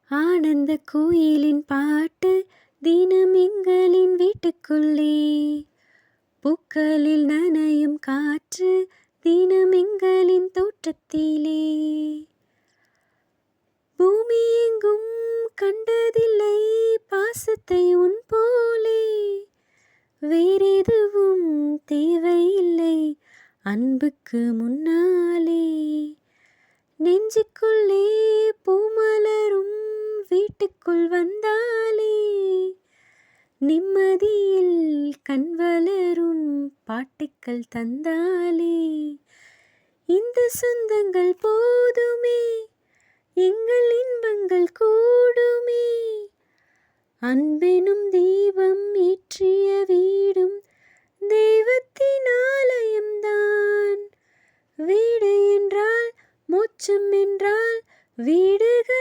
ஆனந்த கோயிலின் பாட்டு தினம் எங்களின் வீட்டுக்குள்ளே, பூக்களில் நனையும் காற்று தினம் எங்களின் தோட்டத்திலே. பூமி எங்கும் கண்டதில்லை பாசத்தை உன் போலே, வேறெதுவும் தேவையில்லை அன்புக்கு முன்னாலே. நெஞ்சுக்குள்ளே பூமலரும் வீட்டுக்குள் வந்தாலே, நிம்மதியில் கண் வளரும் பாட்டுக்கள் தந்தாலே. இந்த சொந்தங்கள் போதுமே, எங்கள் இன்பங்கள் கூடுமே. அன்பெனும் தீபம் ஏற்றிய வீடும் தெய்வத்தின் ஆலயம்தான். வீடு என்றால் மோட்சம் என்றால் வீடுகள்